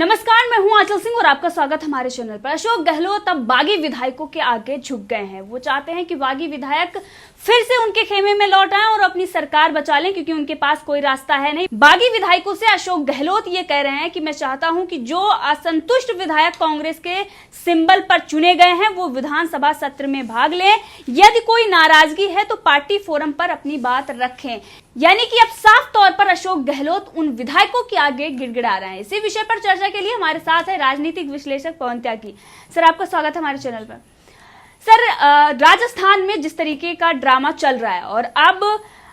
नमस्कार, मैं हूं आंचल सिंह और आपका स्वागत हमारे चैनल पर। अशोक गहलोत अब बागी विधायकों के आगे झुक गए हैं। वो चाहते हैं कि बागी विधायक फिर से उनके खेमे में लौट आएं और अपनी सरकार बचा लें, क्योंकि उनके पास कोई रास्ता है नहीं। बागी विधायकों से अशोक गहलोत ये कह रहे हैं कि मैं चाहता हूं कि जो असंतुष्ट विधायक कांग्रेस के सिंबल पर चुने गए हैं वो विधानसभा सत्र में भाग लें। यदि कोई नाराजगी है तो पार्टी फोरम पर अपनी बात रखें। यानी कि अब साफ तौर पर अशोक गहलोत उन विधायकों के आगे गिड़गिड़ा रहे हैं। इसी विषय पर चर्चा के लिए हमारे साथ है राजनीतिक विश्लेषक पवन त्यागी। सर, आपका स्वागत है हमारे चैनल पर। सर, राजस्थान में जिस तरीके का ड्रामा चल रहा है और अब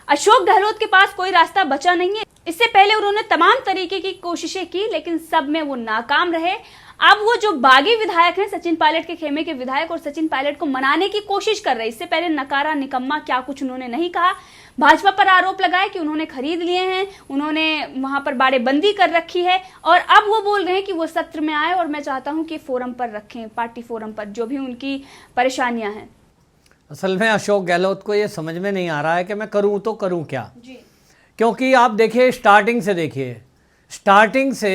अशोक गहलोत के पास कोई रास्ता बचा नहीं है। इससे पहले उन्होंने तमाम तरीके की कोशिशें की, लेकिन सब में वो नाकाम रहे। अब वो जो बागी विधायक हैं, सचिन पायलट के खेमे के विधायक, और सचिन पायलट को मनाने की कोशिश कर रहे। इससे पहले नकारा निकम्मा क्या कुछ उन्होंने नहीं कहा। भाजपा पर आरोप लगाया कि उन्होंने खरीद लिए हैं, उन्होंने वहां पर बाड़ेबंदी कर रखी है, और अब वो बोल रहे हैं कि वो सत्र में आए और मैं चाहता हूं कि फोरम पर रखें, पार्टी फोरम पर, जो भी उनकी परेशानियां हैं। असल में अशोक गहलोत को ये समझ में नहीं आ रहा है कि मैं करूं तो करूं क्या जी। क्योंकि आप देखिए, स्टार्टिंग से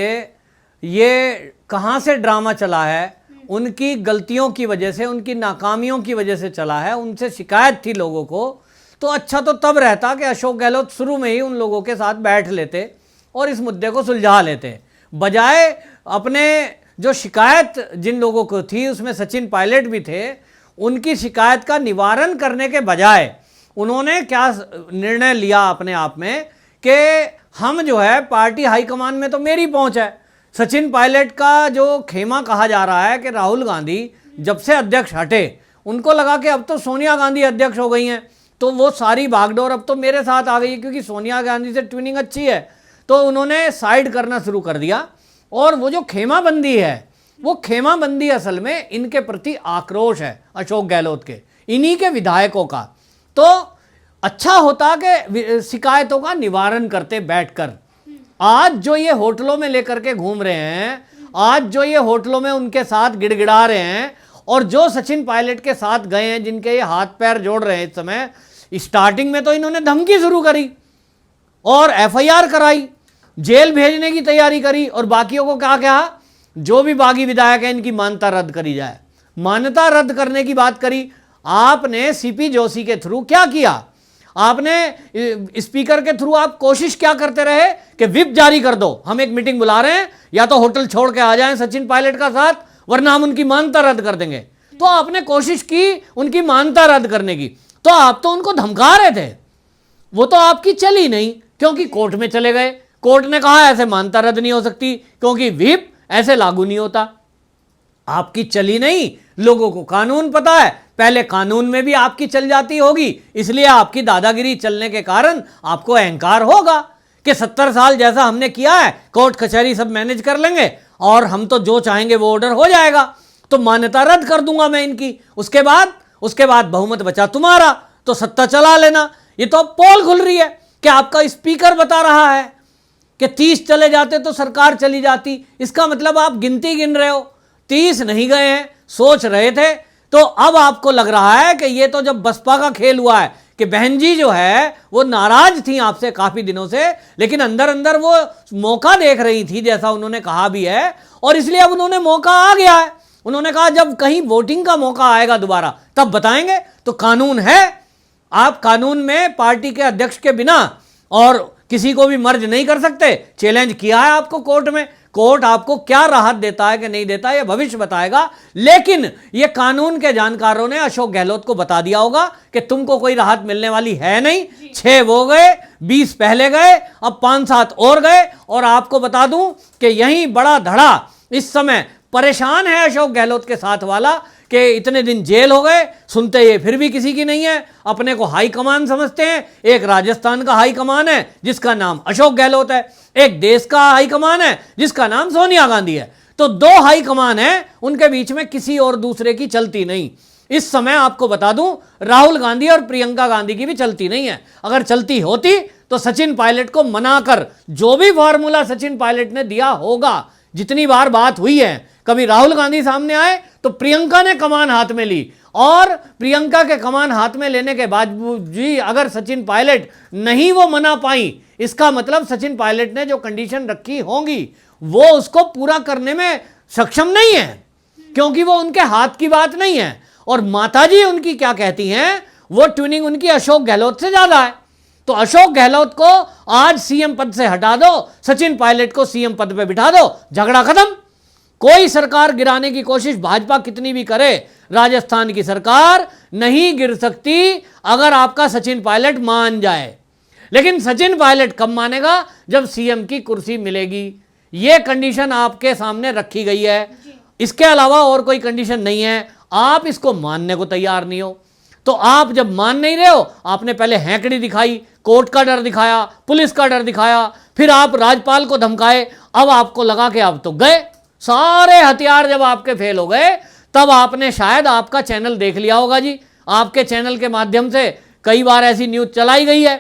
ये कहां से ड्रामा चला है, उनकी गलतियों की वजह से, उनकी नाकामियों की वजह से चला है। उनसे शिकायत थी लोगों को, तो अच्छा तो तब रहता कि अशोक गहलोत शुरू में ही उन लोगों के साथ बैठ लेते और इस मुद्दे को सुलझा लेते, बजाय अपने जो शिकायत जिन लोगों को थी, उसमें सचिन पायलट भी थे, उनकी शिकायत का निवारण करने के बजाय उन्होंने क्या निर्णय लिया अपने आप में कि हम जो है पार्टी हाईकमान में तो मेरी पहुंच है। सचिन पायलट का जो खेमा कहा जा रहा है कि राहुल गांधी जब से अध्यक्ष हटे, उनको लगा कि अब तो सोनिया गांधी अध्यक्ष हो गई हैं, तो वो सारी भागदौड़ अब तो मेरे साथ आ गई है, क्योंकि सोनिया गांधी से ट्विनिंग अच्छी है। तो उन्होंने साइड करना शुरू कर दिया। और वो जो खेमाबंदी है, वो खेमाबंदी असल में इनके प्रति आक्रोश है अशोक गहलोत के, इन्हीं के विधायकों का। तो अच्छा होता कि शिकायतों का निवारण करते बैठकर। आज जो ये होटलों में लेकर के घूम रहे हैं, आज जो ये होटलों में उनके साथ गिड़गिड़ा रहे हैं, और जो सचिन पायलट के साथ गए हैं, जिनके ये हाथ पैर जोड़ रहे हैं इस समय, स्टार्टिंग में तो इन्होंने धमकी शुरू करी और एफआईआर कराई, जेल भेजने की तैयारी करी, और बाकियों को क्या कहा, जो भी बागी विधायक है इनकी मान्यता रद्द करी जाए। मान्यता रद्द करने की बात करी। आपने सीपी जोशी के थ्रू क्या किया, आपने स्पीकर के थ्रू आप कोशिश क्या करते रहे कि विप जारी कर दो, हम एक मीटिंग बुला रहे हैं, या तो होटल छोड़ के आ जाएं सचिन पायलट का साथ, वरना हम उनकी मान्यता रद्द कर देंगे। तो आपने कोशिश की उनकी मान्यता रद्द करने की, तो आप तो उनको धमका रहे थे। वो तो आपकी चली नहीं, क्योंकि कोर्ट में चले गए। कोर्ट ने कहा ऐसे मान्यता रद्द नहीं हो सकती, क्योंकि व्हिप ऐसे लागू नहीं होता। आपकी चली नहीं, लोगों को कानून पता है, पहले कानून में भी आपकी चल जाती होगी, इसलिए आपकी दादागिरी चलने के कारण आपको अहंकार होगा कि 70 साल जैसा हमने किया है, कोर्ट कचहरी सब मैनेज कर लेंगे और हम तो जो चाहेंगे वो ऑर्डर हो जाएगा, तो मान्यता रद्द कर दूंगा मैं इनकी। उसके बाद बहुमत बचा तुम्हारा, तो सत्ता चला लेना। ये तो पोल खुल रही है कि आपका स्पीकर बता रहा है कि 30 चले जाते तो सरकार चली जाती। इसका मतलब आप गिनती गिन रहे हो, 30 नहीं गए हैं, सोच रहे थे। तो अब आपको लग रहा है कि ये तो जब बसपा का खेल हुआ है कि बहन जी जो है वो नाराज थी आपसे काफी दिनों से, लेकिन अंदर अंदर वो मौका देख रही थी, जैसा उन्होंने कहा भी है, और इसलिए अब उन्होंने मौका आ गया है। उन्होंने कहा जब कहीं वोटिंग का मौका आएगा दोबारा तब बताएंगे। तो कानून है, आप कानून में पार्टी के अध्यक्ष के बिना और किसी को भी मर्ज नहीं कर सकते। चैलेंज किया है आपको कोर्ट में, कोर्ट आपको क्या राहत देता है कि नहीं देता है, यह भविष्य बताएगा। लेकिन यह कानून के जानकारों ने अशोक गहलोत को बता दिया होगा कि तुमको कोई राहत मिलने वाली है नहीं। 6 वो गए, 20 पहले गए, अब 5-7 और गए। और आपको बता दूं कि यही बड़ा धड़ा इस समय परेशान है अशोक गहलोत के साथ वाला कि इतने दिन जेल हो गए, सुनते ये फिर भी किसी की नहीं है, अपने को हाई कमान समझते हैं। एक राजस्थान का हाई कमान है जिसका नाम अशोक गहलोत है, एक देश का हाई कमान है जिसका नाम सोनिया गांधी है। तो 2 हाई कमान है, उनके बीच में किसी और दूसरे की चलती नहीं। इस समय आपको बता दूं, राहुल गांधी और प्रियंका गांधी की भी चलती नहीं है। अगर चलती होती तो सचिन पायलट को मनाकर, जो भी फॉर्मूला सचिन पायलट ने दिया होगा, जितनी बार बात हुई है कभी राहुल गांधी सामने आए तो प्रियंका ने कमान हाथ में ली, और प्रियंका के कमान हाथ में लेने के बाद जी अगर सचिन पायलट नहीं वो मना पाई, इसका मतलब सचिन पायलट ने जो कंडीशन रखी होंगी वो उसको पूरा करने में सक्षम नहीं है, क्योंकि वो उनके हाथ की बात नहीं है। और माताजी उनकी क्या कहती हैं, वो ट्यूनिंग उनकी अशोक गहलोत से ज्यादा है। तो अशोक गहलोत को आज सीएम पद से हटा दो, सचिन पायलट को सीएम पद पे बिठा दो, झगड़ा खत्म। कोई सरकार गिराने की कोशिश भाजपा कितनी भी करे, राजस्थान की सरकार नहीं गिर सकती अगर आपका सचिन पायलट मान जाए। लेकिन सचिन पायलट कब मानेगा, जब सीएम की कुर्सी मिलेगी। यह कंडीशन आपके सामने रखी गई है, इसके अलावा और कोई कंडीशन नहीं है। आप इसको मानने को तैयार नहीं हो, तो आप जब मान नहीं रहे हो, आपने पहले हैंकड़ी दिखाई, कोर्ट का डर दिखाया, पुलिस का डर दिखाया, फिर आप राज्यपाल को धमकाए, अब आपको लगा कि आप तो गए। सारे हथियार जब आपके फेल हो गए, तब आपने शायद आपका चैनल देख लिया होगा जी। आपके चैनल के माध्यम से कई बार ऐसी न्यूज चलाई गई है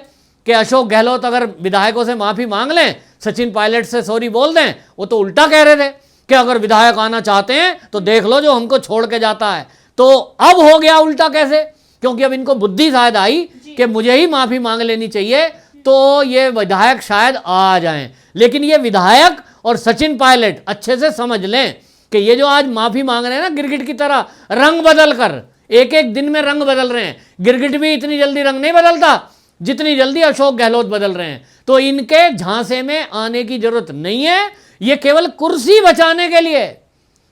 कि अशोक गहलोत अगर विधायकों से माफी मांग लें, सचिन पायलट से सॉरी बोल दें। वो तो उल्टा कह रहे थे कि अगर विधायक आना चाहते हैं तो देख लो जो हमको छोड़ के जाता है। तो अब हो गया उल्टा कैसे, क्योंकि अब इनको बुद्धि शायद आई कि मुझे ही माफी मांग लेनी चाहिए, तो ये विधायक शायद आ जाएं। लेकिन ये विधायक और सचिन पायलट अच्छे से समझ लें कि ये जो आज माफी मांग रहे हैं ना, गिरगिट की तरह रंग बदल कर, एक एक दिन में रंग बदल रहे हैं। गिरगिट भी इतनी जल्दी रंग नहीं बदलता जितनी जल्दी अशोक गहलोत बदल रहे हैं। तो इनके झांसे में आने की जरूरत नहीं है, ये केवल कुर्सी बचाने के लिए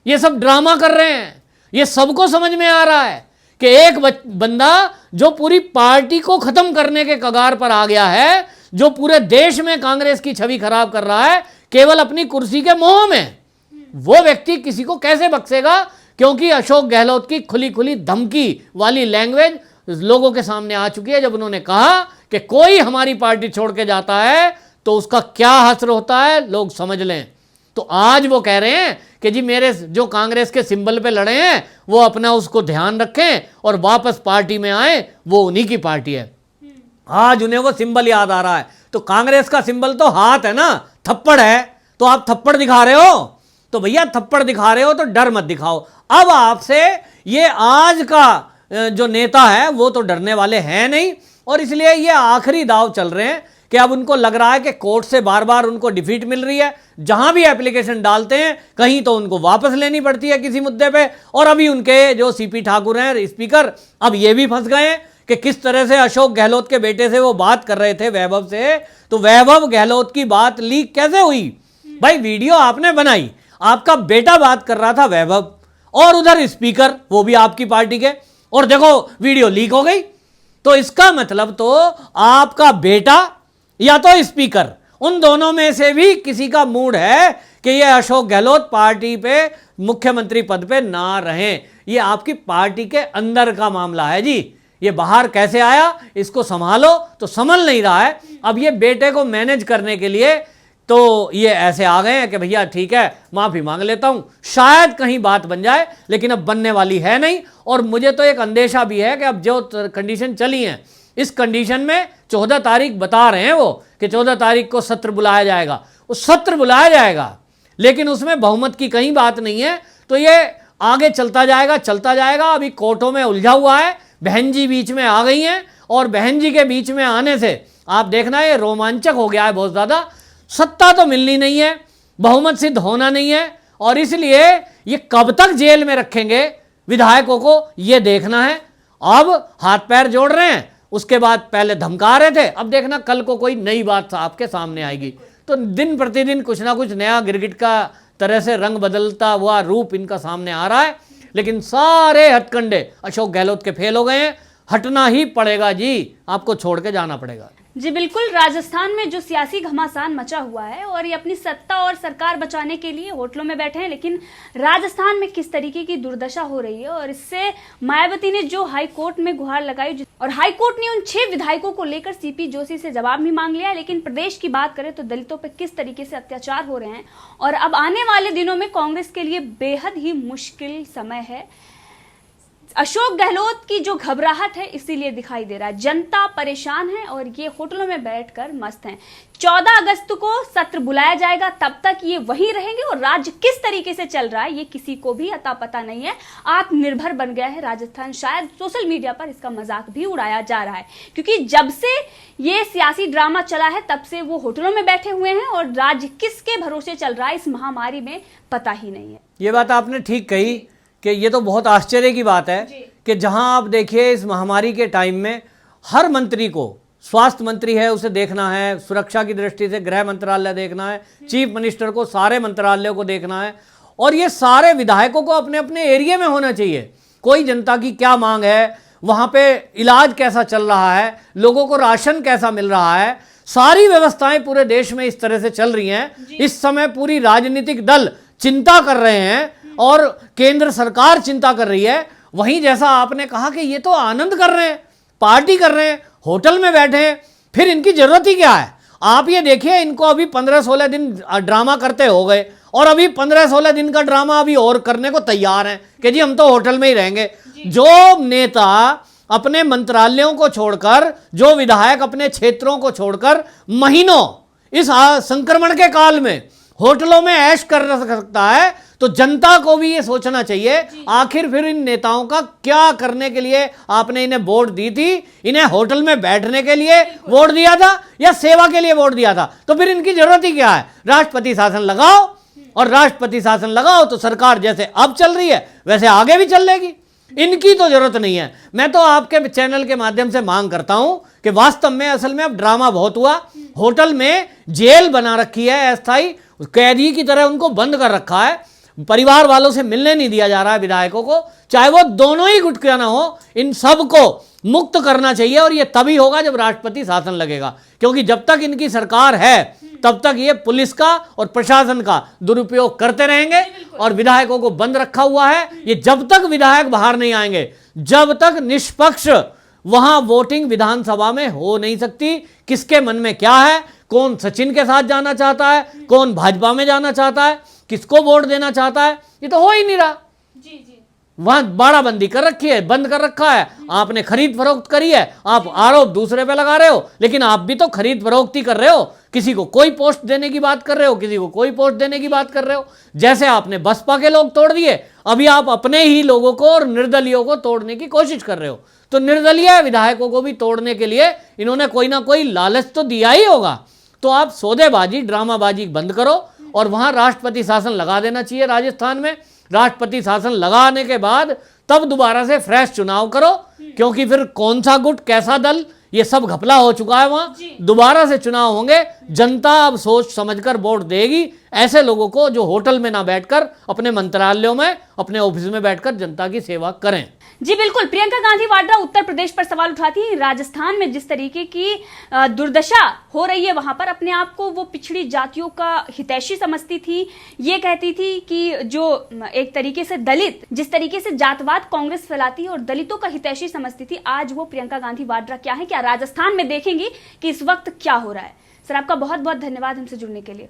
ये सब ड्रामा कर रहे हैं। ये सबको समझ में आ रहा है कि एक बंदा जो पूरी पार्टी को खत्म करने के कगार पर आ गया है, जो पूरे देश में कांग्रेस की छवि खराब कर रहा है, केवल अपनी कुर्सी के मोह में, वो व्यक्ति किसी को कैसे बख्शेगा। क्योंकि अशोक गहलोत की खुली खुली धमकी वाली लैंग्वेज लोगों के सामने आ चुकी है। जब उन्होंने कहा कि कोई हमारी पार्टी छोड़ के जाता है तो उसका क्या हश्र होता है, लोग समझ लें। तो आज वो कह रहे हैं कि जी मेरे जो कांग्रेस के सिंबल पे लड़े हैं वो अपना उसको ध्यान रखें और वापस पार्टी में आए, वो उन्हीं की पार्टी है। आज उन्हें वो सिंबल याद आ रहा है। तो कांग्रेस का सिंबल तो हाथ है ना, थप्पड़ है, तो आप थप्पड़ दिखा रहे हो, तो भैया थप्पड़ दिखा रहे हो तो डर मत दिखाओ। अब आपसे ये आज का जो नेता है वो तो डरने वाले हैं नहीं, और इसलिए ये आखिरी दाव चल रहे हैं कि अब उनको लग रहा है कि कोर्ट से बार बार उनको डिफीट मिल रही है। जहां भी एप्लीकेशन डालते हैं कहीं तो उनको वापस लेनी पड़ती है किसी मुद्दे पे। और अभी उनके जो सीपी ठाकुर हैं स्पीकर, अब ये भी फंस गए हैं कि किस तरह से अशोक गहलोत के बेटे से वो बात कर रहे थे वैभव से, तो वैभव गहलोत की बात लीक कैसे हुई भाई? वीडियो आपने बनाई, आपका बेटा बात कर रहा था वैभव, और उधर स्पीकर वो भी आपकी पार्टी के, और देखो वीडियो लीक हो गई। तो इसका मतलब तो आपका बेटा या तो स्पीकर, उन दोनों में से भी किसी का मूड है कि ये अशोक गहलोत पार्टी पे मुख्यमंत्री पद पे ना रहें। ये आपकी पार्टी के अंदर का मामला है जी, ये बाहर कैसे आया इसको संभालो, तो संभल नहीं रहा है। अब ये बेटे को मैनेज करने के लिए तो ये ऐसे आ गए हैं कि भैया ठीक है माफी मांग लेता हूं, शायद कहीं बात बन जाए, लेकिन अब बनने वाली है नहीं। और मुझे तो एक अंदेशा भी है कि अब जो कंडीशन चली है, इस कंडीशन में 14 तारीख बता रहे हैं वो कि 14 तारीख को सत्र बुलाया जाएगा, वो सत्र बुलाया जाएगा, लेकिन उसमें बहुमत की कहीं बात नहीं है। तो ये आगे चलता जाएगा। अभी कोर्टों में उलझा हुआ है, बहन जी बीच में आ गई हैं, और बहन जी के बीच में आने से आप देखना ये रोमांचक हो गया है बहुत ज़्यादा। सत्ता तो मिलनी नहीं है, बहुमत सिद्ध होना नहीं है, और इसलिए ये कब तक जेल में रखेंगे विधायकों को ये देखना है। अब हाथ पैर जोड़ रहे हैं, उसके बाद पहले धमका रहे थे, अब देखना कल को कोई नई बात आपके सामने आएगी। तो दिन प्रतिदिन कुछ ना कुछ नया गिरगिट का तरह से रंग बदलता हुआ रूप इनका सामने आ रहा है। लेकिन सारे हथकंडे अशोक गहलोत के फेल हो गए हैं, हटना ही पड़ेगा जी, आपको छोड़ के जाना पड़ेगा। जी बिल्कुल, राजस्थान में जो सियासी घमासान मचा हुआ है और ये अपनी सत्ता और सरकार बचाने के लिए होटलों में बैठे हैं, लेकिन राजस्थान में किस तरीके की दुर्दशा हो रही है, और इससे मायावती ने जो हाई कोर्ट में गुहार लगाई, और हाई कोर्ट ने उन 6 विधायकों को लेकर सीपी जोशी से जवाब भी मांग लिया। लेकिन प्रदेश की बात करें तो दलितों पर किस तरीके से अत्याचार हो रहे हैं, और अब आने वाले दिनों में कांग्रेस के लिए बेहद ही मुश्किल समय है। अशोक गहलोत की जो घबराहट है इसीलिए दिखाई दे रहा है। जनता परेशान है और ये होटलों में बैठकर मस्त हैं। 14 अगस्त को सत्र बुलाया जाएगा, तब तक ये वहीं रहेंगे और राज्य किस तरीके से चल रहा है ये किसी को भी अता पता नहीं है। आत्मनिर्भर बन गया है राजस्थान। शायद सोशल मीडिया पर इसका मजाक भी उड़ाया जा रहा है, क्योंकि जब से ये सियासी ड्रामा चला है तब से वो होटलों में बैठे हुए हैं और राज्य किसके भरोसे चल रहा है इस महामारी में पता ही नहीं है। ये बात आपने ठीक कही कि ये तो बहुत आश्चर्य की बात है कि जहां आप देखिए इस महामारी के टाइम में हर मंत्री को, स्वास्थ्य मंत्री है उसे देखना है, सुरक्षा की दृष्टि से गृह मंत्रालय देखना है, चीफ मिनिस्टर को सारे मंत्रालयों को देखना है, और ये सारे विधायकों को अपने अपने एरिया में होना चाहिए। कोई जनता की क्या मांग है, वहां पे इलाज कैसा चल रहा है, लोगों को राशन कैसा मिल रहा है, सारी व्यवस्थाएं पूरे देश में इस तरह से चल रही हैं। इस समय पूरी राजनीतिक दल चिंता कर रहे हैं और केंद्र सरकार चिंता कर रही है। वहीं जैसा आपने कहा कि ये तो आनंद कर रहे हैं, पार्टी कर रहे हैं, होटल में बैठे हैं, फिर इनकी जरूरत ही क्या है? आप ये देखिए, इनको अभी 15-16 दिन ड्रामा करते हो गए और अभी 15-16 दिन का ड्रामा अभी और करने को तैयार हैं कि जी हम तो होटल में ही रहेंगे। जो नेता अपने मंत्रालयों को छोड़कर, जो विधायक अपने क्षेत्रों को छोड़कर महीनों इस संक्रमण के काल में होटलों में ऐश कर सकता है, तो जनता को भी ये सोचना चाहिए आखिर फिर इन नेताओं का क्या करने के लिए आपने इन्हें वोट दी थी। इन्हें होटल में बैठने के लिए वोट दिया था या सेवा के लिए वोट दिया था? तो फिर इनकी जरूरत ही क्या है? राष्ट्रपति शासन लगाओ, और राष्ट्रपति शासन लगाओ तो सरकार जैसे अब चल रही है वैसे आगे भी चल लेगी। इनकी तो जरूरत नहीं है। मैं तो आपके चैनल के माध्यम से मांग करता हूं कि वास्तव में असल में अब ड्रामा बहुत हुआ। होटल में जेल बना रखी है, अस्थायी कैदी की तरह उनको बंद कर रखा है। परिवार वालों से मिलने नहीं दिया जा रहा है विधायकों को, चाहे वो दोनों ही गुट क्यों ना हो। इन सब को मुक्त करना चाहिए और ये तभी होगा जब राष्ट्रपति शासन लगेगा, क्योंकि जब तक इनकी सरकार है तब तक ये पुलिस का और प्रशासन का दुरुपयोग करते रहेंगे और विधायकों को बंद रखा हुआ है। ये जब तक विधायक बाहर नहीं आएंगे, जब तक निष्पक्ष वहां वोटिंग विधानसभा में हो नहीं सकती। किसके मन में क्या है, कौन सचिन के साथ जाना चाहता है, कौन भाजपा में जाना चाहता है, किसको वोट देना चाहता है, ये तो हो ही नहीं रहा। वहां बाड़ाबंदी कर रखी है, बंद कर रखा है। आपने खरीद फरोख्त करी है, आप आरोप दूसरे पे लगा रहे हो, लेकिन आप भी तो खरीद फरोख्त ही कर रहे हो। किसी को कोई पोस्ट देने की बात कर रहे हो, किसी को कोई पोस्ट देने की बात कर रहे हो। जैसे आपने बसपा के लोग तोड़ दिए, अभी आप अपने ही लोगों को और निर्दलियों को तोड़ने की कोशिश कर रहे हो। तो निर्दलीय विधायकों को भी तोड़ने के लिए इन्होंने कोई ना कोई लालच तो दिया ही होगा। तो आप सौदेबाजी, ड्रामाबाजी बंद करो और वहां राष्ट्रपति शासन लगा देना चाहिए। राजस्थान में राष्ट्रपति शासन लगाने के बाद तब दोबारा से फ्रेश चुनाव करो, क्योंकि फिर कौन सा गुट, कैसा दल, ये सब घपला हो चुका है। वहां दोबारा से चुनाव होंगे, जनता अब सोच समझकर वोट देगी ऐसे लोगों को जो होटल में ना बैठकर अपने मंत्रालयों में, अपने ऑफिस में बैठकर जनता की सेवा करें। जी बिल्कुल। प्रियंका गांधी वाड्रा उत्तर प्रदेश पर सवाल उठाती है। राजस्थान में जिस तरीके की दुर्दशा हो रही है, वहां पर अपने आप को वो पिछड़ी जातियों का हितैषी समझती थी। ये कहती थी कि जो एक तरीके से दलित, जिस तरीके से जातवाद कांग्रेस फैलाती है और दलितों का हितैषी समझती थी, आज वो प्रियंका गांधी वाड्रा क्या है, क्या राजस्थान में देखेंगी कि इस वक्त क्या हो रहा है। सर, आपका बहुत बहुत धन्यवाद हमसे जुड़ने के लिए।